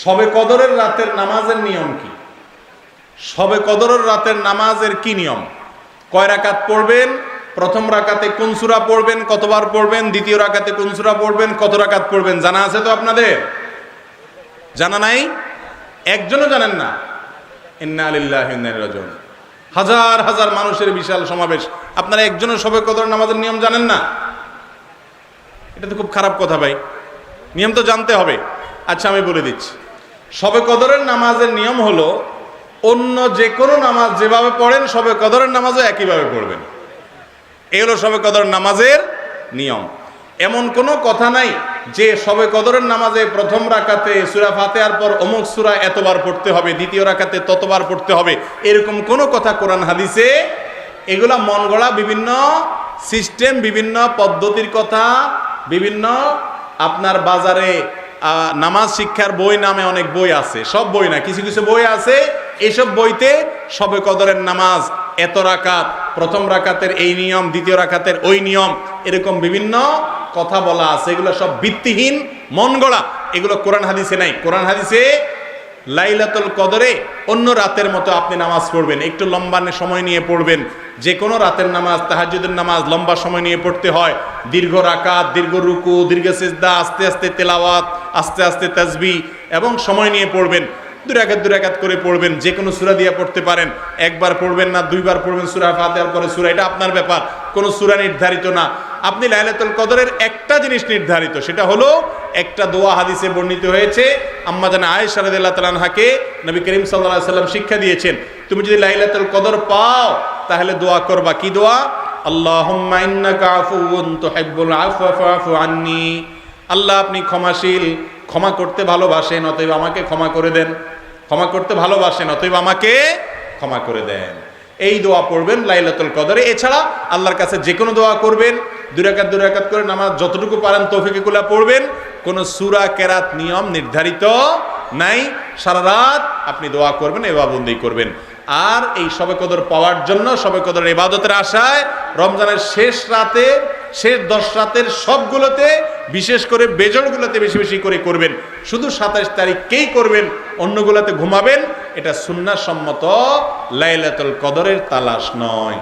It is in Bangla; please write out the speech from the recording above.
শবে কদরের রাতের নামাজের নিয়ম কি? শবে কদরের রাতের নামাজের কি নিয়ম? কয় রাকাত পড়বেন? প্রথম রাকাতে কোন সূরা পড়বেন, কতবার পড়বেন? দ্বিতীয় রাকাতে কোন সূরা পড়বেন, কত রাকাত পড়বেন? জানা আছে তো আপনাদের? জানা নাই? একজনও জানেন না? ইন্না লিল্লাহি ওয়া ইন্না ইলাইহি রাজিউন। হাজার হাজার মানুষের বিশাল সমাবেশ, আপনারা একজনও শবে কদর নামাজের নিয়ম জানেন না? এটা তো খুব খারাপ কথা ভাই, নিয়ম তো জানতে হবে। আচ্ছা আমি বলে দিচ্ছি, শবে কদরের নামাজের নিয়ম হলো অন্য যে কোনো নামাজ যেভাবে পড়েন শবে কদরের নামাজও একইভাবে পড়বেন। এই হলো শবে কদরের নামাজের নিয়ম। এমন কোনো কথা নাই যে শবে কদরের নামাজে প্রথম রাকাতে সূরা ফাতিহার পর অমুক সূরা এতবার পড়তে হবে, দ্বিতীয় রাকাতে ততবার পড়তে হবে, এরকম কোনো কথা কোরআন হাদিসে, এগুলা মন গড়া বিভিন্ন সিস্টেম, বিভিন্ন পদ্ধতির কথা, বিভিন্ন আপনার বাজারে নামাজ শিক্ষার বই নামে অনেক বই আছে, সব বই না, কিছু কিছু বই আছে, এইসব বইতে শবে কদরের নামাজ এত রাকাত, প্রথম রাকাতের এই নিয়ম, দ্বিতীয় রাকাতের ওই নিয়ম, এরকম বিভিন্ন কথা বলা আছে। এগুলো সব ভিত্তিহীন, মন গড়া, এগুলো কোরআন হাদিসে নাই। কোরআন হাদিসে লাইলাতুল কদরে অন্য রাতের মতো আপনি নামাজ পড়বেন, একটু লম্বা সময় নিয়ে পড়বেন। যে কোনো রাতের নামাজ, তাহাজ্জুদের নামাজ লম্বা সময় নিয়ে পড়তে হয়, দীর্ঘ রাকাত, দীর্ঘ রুকু, দীর্ঘ সিজদা, আস্তে আস্তে তেলাওয়াত, আস্তে আস্তে তাসবিহ এবং সময় নিয়ে পড়বেন। দুই রাকাত করে পড়বেন, যে কোনো সূরা দিয়ে পড়তে পারেন, একবার পড়বেন না দুইবার পড়বেন, সূরা ফাতিহার পরে সূরা, এটা আপনার ব্যাপার, কোনো সূরা নির্ধারিত না। আপনি লাইলাতুল কদরের একটা জিনিস নির্ধারিত, সেটা হলো একটা দোয়া হাদিসে বর্ণিত হয়েছে, আম্মা জানা আয়েশা রাদিয়াল্লাহু তাআলা আনহাকে নবী করিম সাল্লাল্লাহু আলাইহি সাল্লাম শিক্ষা দিয়েছেন, তুমি যদি লাইলাতুল কদর পাও তাহলে দোয়া করবা। কি দোয়া? আল্লাহুম্মা ইন্নাকা আফুউন তুহিব্বুল আফওয়া ফাআফু আন্নী। আল্লাহ আপনি ক্ষমাশীল, ক্ষমা করতে ভালোবাসেন, অতএব আমাকে ক্ষমা করে দেন। ক্ষমা করতে ভালোবাসেন, অতএব আমাকে ক্ষমা করে দেন। এই দোয়া পড়বেন লাইলাতুল কদরে। এছাড়া আল্লাহর কাছে যে কোনো দোয়া করবেন, দুই রাকাত করে নামাজ যতটুকু পারেন তৌফিকুল্লাহ পড়বেন। কোনো সূরা কেরাত নিয়ম নির্ধারিত নাই, সারা রাত আপনি দোয়া করবেন, ইবাদত করবেন। আর এই শবে কদর পাওয়ার জন্য, শবে কদরের ইবাদতের আশায় রমজানের শেষ রাতে, শেষ 10 রাতের সবগুলোতে, বিশেষ করে বেজরগুলোতে বেশি বেশি করে করবেন। শুধু 27 তারিখকেই করবেন, অন্যগুলোতে ঘুমাবেন। এটা সুন্নাহ সম্মত লাইলাতুল কদরের তালাশ নয়।